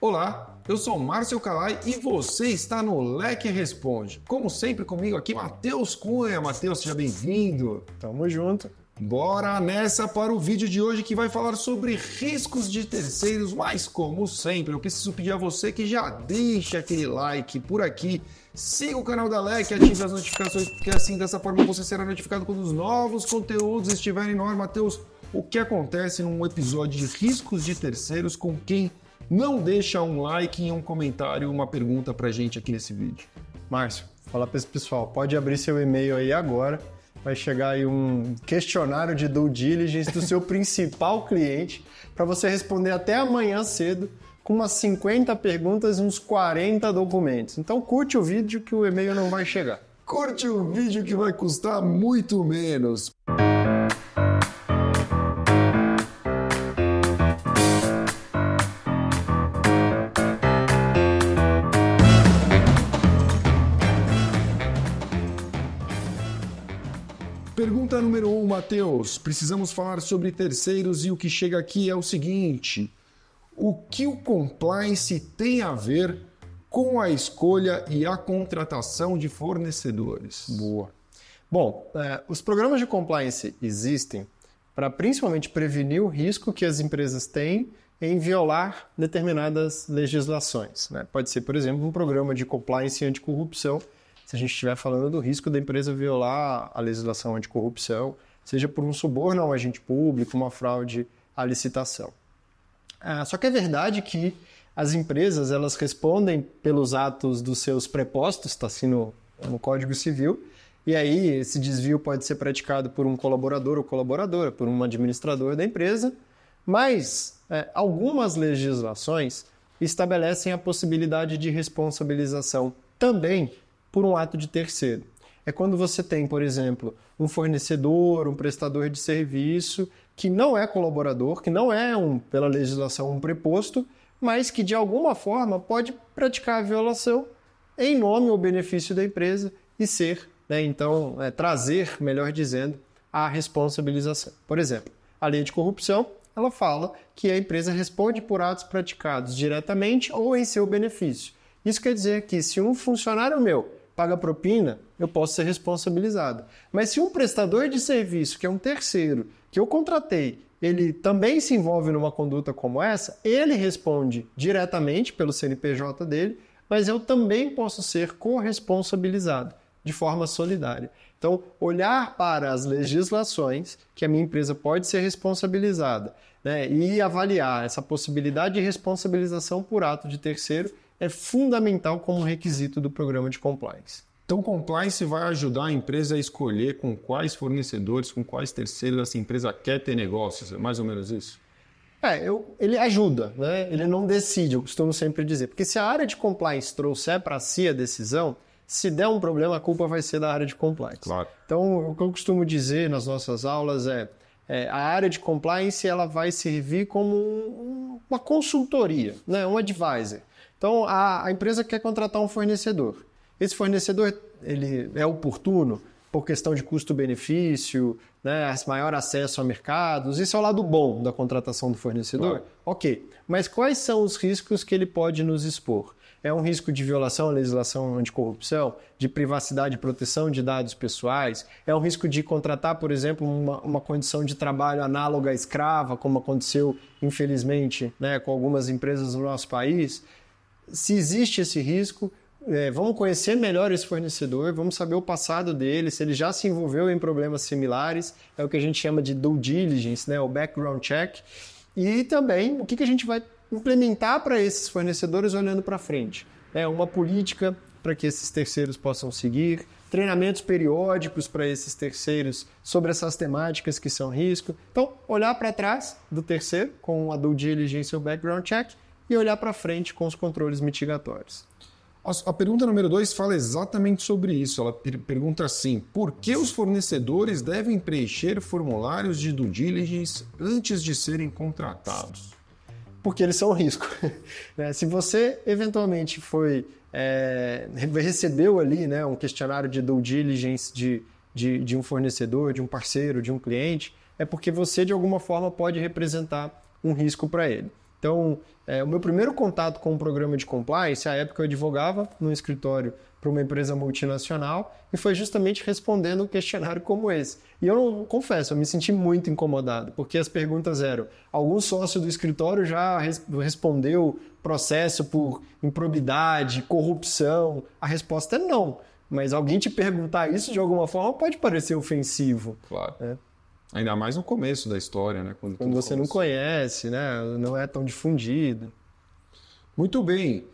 Olá, eu sou Márcio Calai e você está no Leque Responde. Como sempre comigo aqui, Matheus Cunha. Matheus, seja bem-vindo. Tamo junto. Bora nessa para o vídeo de hoje que vai falar sobre riscos de terceiros, mas como sempre, eu preciso pedir a você que já deixe aquele like por aqui, siga o canal da Leque, ative as notificações, porque assim, dessa forma, você será notificado quando os novos conteúdos estiverem no ar. Matheus, o que acontece num episódio de riscos de terceiros com quem não deixa um like e um comentário, uma pergunta pra gente aqui nesse vídeo? Márcio, fala para esse pessoal, pode abrir seu e-mail aí agora, vai chegar aí um questionário de due diligence do seu principal cliente para você responder até amanhã cedo com umas 50 perguntas e uns 40 documentos. Então curte o vídeo que o e-mail não vai chegar. Curte o vídeo que vai custar muito menos. Pergunta número 1, Matheus. Precisamos falar sobre terceiros e o que chega aqui é o seguinte: o que o compliance tem a ver com a escolha e a contratação de fornecedores? Boa. Bom, os programas de compliance existem para principalmente prevenir o risco que as empresas têm em violar determinadas legislações, né? Pode ser, por exemplo, um programa de compliance anticorrupção, se a gente estiver falando do risco da empresa violar a legislação anticorrupção, seja por um suborno a um agente público, uma fraude à licitação. Só que é verdade que as empresas elas respondem pelos atos dos seus prepostos, está assim no Código Civil, e aí esse desvio pode ser praticado por um colaborador ou colaboradora, por um administrador da empresa, mas algumas legislações estabelecem a possibilidade de responsabilização também por um ato de terceiro. É quando você tem, por exemplo, um fornecedor, um prestador de serviço que não é colaborador, que não é, pela legislação, um preposto, mas que de alguma forma pode praticar a violação em nome ou benefício da empresa e ser, então, trazer, melhor dizendo, a responsabilização. Por exemplo, a lei de corrupção, ela fala que a empresa responde por atos praticados diretamente ou em seu benefício. Isso quer dizer que se um funcionário meu paga propina, eu posso ser responsabilizado. Mas se um prestador de serviço, que é um terceiro, que eu contratei, ele também se envolve numa conduta como essa, ele responde diretamente pelo CNPJ dele, mas eu também posso ser corresponsabilizado de forma solidária. Então, olhar para as legislações que a minha empresa pode ser responsabilizada, né, e avaliar essa possibilidade de responsabilização por ato de terceiro é fundamental como requisito do programa de compliance. Então, o compliance vai ajudar a empresa a escolher com quais fornecedores, com quais terceiros essa empresa quer ter negócios, é mais ou menos isso? Ele ajuda, né? Ele não decide, eu costumo sempre dizer. Porque se a área de compliance trouxer para si a decisão, se der um problema, a culpa vai ser da área de compliance. Claro. Então, o que eu costumo dizer nas nossas aulas a área de compliance ela vai servir como uma consultoria, né? Um advisor. Então, a empresa quer contratar um fornecedor. Esse fornecedor ele é oportuno por questão de custo-benefício, né, maior acesso a mercados. Isso é o lado bom da contratação do fornecedor? Claro. Ok. Mas quais são os riscos que ele pode nos expor? É um risco de violação à legislação anticorrupção, de privacidade e proteção de dados pessoais? É um risco de contratar, por exemplo, uma condição de trabalho análoga à escrava, como aconteceu, infelizmente, né, com algumas empresas no nosso país? Se existe esse risco, vamos conhecer melhor esse fornecedor, vamos saber o passado dele, se ele já se envolveu em problemas similares, é o que a gente chama de due diligence, né, o background check, e também o que a gente vai implementar para esses fornecedores olhando para frente. Uma política para que esses terceiros possam seguir, treinamentos periódicos para esses terceiros sobre essas temáticas que são risco. Então, olhar para trás do terceiro com a due diligence e o background check, e olhar para frente com os controles mitigatórios. A pergunta número 2 fala exatamente sobre isso. Ela pergunta assim: por que os fornecedores devem preencher formulários de due diligence antes de serem contratados? Porque eles são um risco. Se você eventualmente recebeu ali, né, um questionário de due diligence de um fornecedor, de um parceiro, de um cliente, é porque você de alguma forma pode representar um risco para ele. Então, o meu primeiro contato com o programa de compliance, à época eu advogava num escritório para uma empresa multinacional e foi justamente respondendo um questionário como esse. E eu não confesso, eu me senti muito incomodado, porque as perguntas eram: algum sócio do escritório já respondeu processo por improbidade, corrupção? A resposta é não. Mas alguém te perguntar isso de alguma forma pode parecer ofensivo. Claro. Ainda mais no começo da história, né? Quando você não conhece, né? Não é tão difundido. Muito bem.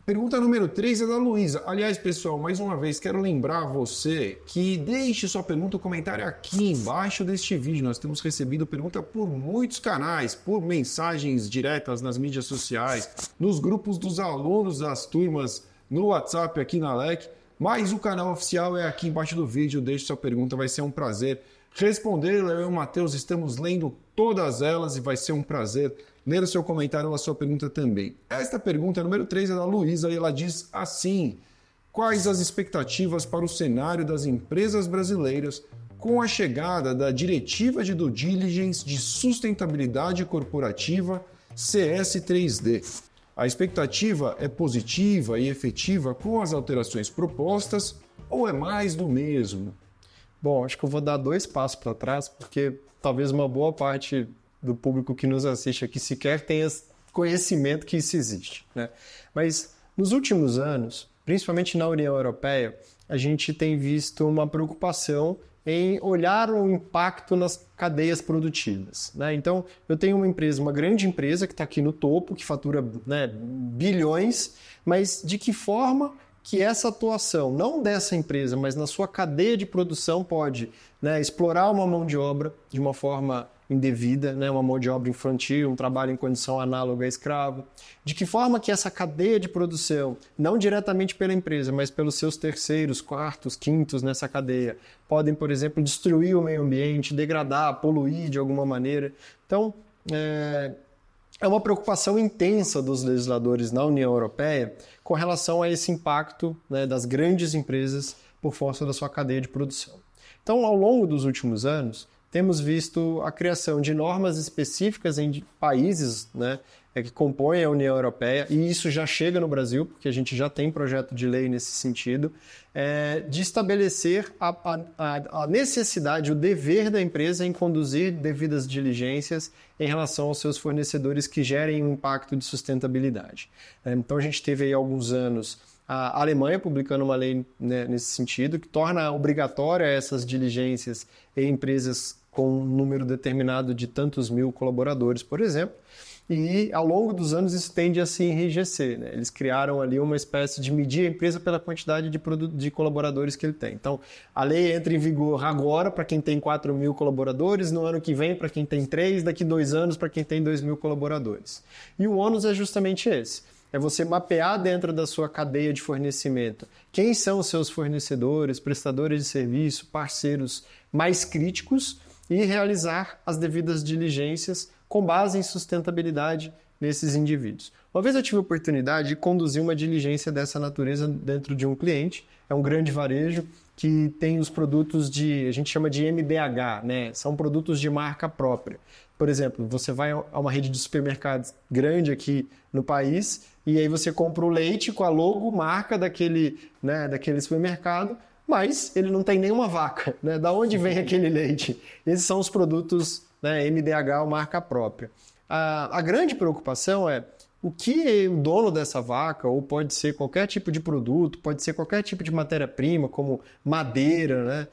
Pergunta número 3 é da Luísa. Aliás, pessoal, mais uma vez, quero lembrar você que deixe sua pergunta ou comentário aqui embaixo deste vídeo. Nós temos recebido pergunta por muitos canais, por mensagens diretas nas mídias sociais, nos grupos dos alunos das turmas, no WhatsApp aqui na LEC. Mas o canal oficial é aqui embaixo do vídeo. Deixe sua pergunta, vai ser um prazer responder. Eu e o Matheus estamos lendo todas elas e vai ser um prazer ler o seu comentário ou a sua pergunta também. Esta pergunta, número 3, é da Luísa e ela diz assim: quais as expectativas para o cenário das empresas brasileiras com a chegada da Diretiva de Due Diligence de Sustentabilidade Corporativa CS3D? A expectativa é positiva e efetiva com as alterações propostas ou é mais do mesmo? Bom, acho que eu vou dar 2 passos para trás, porque talvez uma boa parte do público que nos assiste aqui sequer tenha conhecimento que isso existe, né? Mas nos últimos anos, principalmente na União Europeia, a gente tem visto uma preocupação em olhar o impacto nas cadeias produtivas, né? Então, eu tenho uma grande empresa que está aqui no topo, que fatura, né, bilhões, mas de que forma que essa atuação, não dessa empresa, mas na sua cadeia de produção pode, né, explorar uma mão de obra de uma forma indevida, né, uma mão de obra infantil, um trabalho em condição análoga a escravo. De que forma que essa cadeia de produção, não diretamente pela empresa, mas pelos seus terceiros, quartos, quintos nessa cadeia, podem, por exemplo, destruir o meio ambiente, degradar, poluir de alguma maneira. Então, é uma preocupação intensa dos legisladores na União Europeia com relação a esse impacto, né, das grandes empresas por força da sua cadeia de produção. Então, ao longo dos últimos anos, temos visto a criação de normas específicas em países, né, que compõem a União Europeia, e isso já chega no Brasil, porque a gente já tem projeto de lei nesse sentido, de estabelecer a necessidade, o dever da empresa em conduzir devidas diligências em relação aos seus fornecedores que gerem um impacto de sustentabilidade. Então a gente teve aí há alguns anos a Alemanha publicando uma lei, né, nesse sentido, que torna obrigatória essas diligências em empresas com um número determinado de tantos mil colaboradores, por exemplo. E ao longo dos anos isso tende a se enrijecer, né? Eles criaram ali uma espécie de medir a empresa pela quantidade de colaboradores que ele tem. Então, a lei entra em vigor agora para quem tem 4 mil colaboradores, no ano que vem para quem tem 3, daqui 2 anos para quem tem 2 mil colaboradores. E o ônus é justamente esse. É você mapear dentro da sua cadeia de fornecimento quem são os seus fornecedores, prestadores de serviço, parceiros mais críticos e realizar as devidas diligências com base em sustentabilidade nesses indivíduos. Uma vez eu tive a oportunidade de conduzir uma diligência dessa natureza dentro de um cliente, é um grande varejo que tem os produtos a gente chama de MDH, né? São produtos de marca própria. Por exemplo, você vai a uma rede de supermercados grande aqui no país e aí você compra o leite com a logomarca daquele supermercado, mas ele não tem nenhuma vaca, né? Da onde vem aquele leite? Esses são os produtos, né, MDH ou marca própria. A grande preocupação é o que o dono dessa vaca, ou pode ser qualquer tipo de produto, pode ser qualquer tipo de matéria-prima, como madeira, né?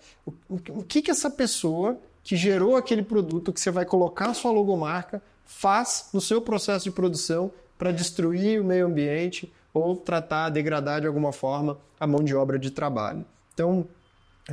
O que essa pessoa que gerou aquele produto que você vai colocar a sua logomarca faz no seu processo de produção para destruir o meio ambiente ou tratar, degradar de alguma forma a mão de obra de trabalho. Então,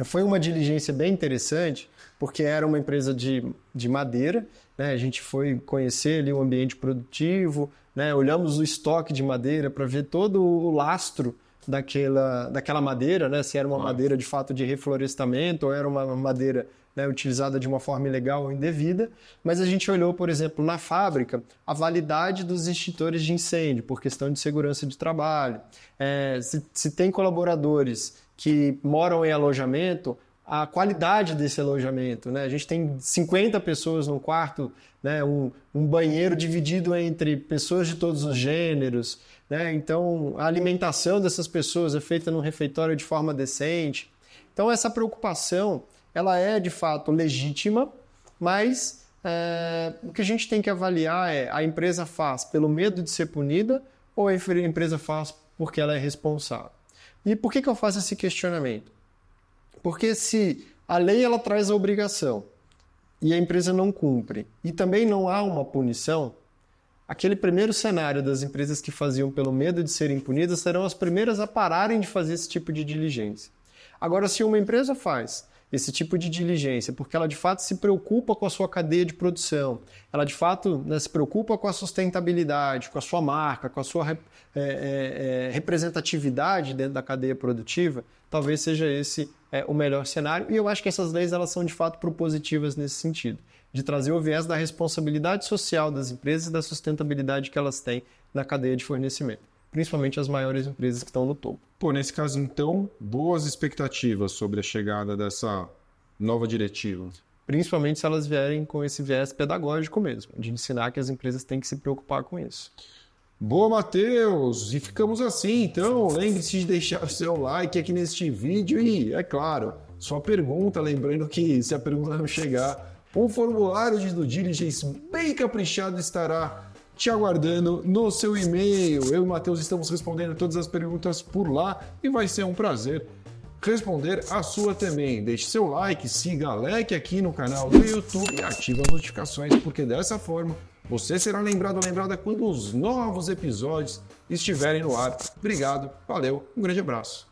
foi uma diligência bem interessante, porque era uma empresa de madeira, né? A gente foi conhecer ali o ambiente produtivo, né? Olhamos o estoque de madeira para ver todo o lastro daquela madeira, né? Se era uma madeira de fato de reflorestamento ou era uma madeira, né, utilizada de uma forma ilegal ou indevida, mas a gente olhou, por exemplo, na fábrica, a validade dos extintores de incêndio, por questão de segurança de trabalho. Se tem colaboradores que moram em alojamento, a qualidade desse alojamento, né? A gente tem 50 pessoas num quarto, né? Um banheiro dividido entre pessoas de todos os gêneros, né? Então, a alimentação dessas pessoas é feita num refeitório de forma decente. Então, essa preocupação, ela é, de fato, legítima, mas o que a gente tem que avaliar é a empresa faz pelo medo de ser punida ou a empresa faz porque ela é responsável. E por que eu faço esse questionamento? Porque se a lei ela traz a obrigação e a empresa não cumpre e também não há uma punição, aquele primeiro cenário das empresas que faziam pelo medo de serem punidas serão as primeiras a pararem de fazer esse tipo de diligência. Agora, se uma empresa faz esse tipo de diligência porque ela de fato se preocupa com a sua cadeia de produção, ela de fato, né, se preocupa com a sustentabilidade, com a sua marca, com a sua representatividade dentro da cadeia produtiva, talvez seja esse o melhor cenário. E eu acho que essas leis elas são de fato propositivas nesse sentido, de trazer o viés da responsabilidade social das empresas e da sustentabilidade que elas têm na cadeia de fornecimento, principalmente as maiores empresas que estão no topo. Pô, nesse caso, então, boas expectativas sobre a chegada dessa nova diretiva. Principalmente se elas vierem com esse viés pedagógico mesmo, de ensinar que as empresas têm que se preocupar com isso. Boa, Matheus! E ficamos assim, então. Lembre-se de deixar o seu like aqui neste vídeo e, é claro, sua pergunta, lembrando que se a pergunta não chegar, um formulário de due diligence bem caprichado estará te aguardando no seu e-mail. Eu e o Matheus estamos respondendo todas as perguntas por lá e vai ser um prazer responder a sua também. Deixe seu like, siga a LEC aqui no canal do YouTube e ative as notificações, porque dessa forma você será lembrado ou lembrada quando os novos episódios estiverem no ar. Obrigado, valeu, um grande abraço.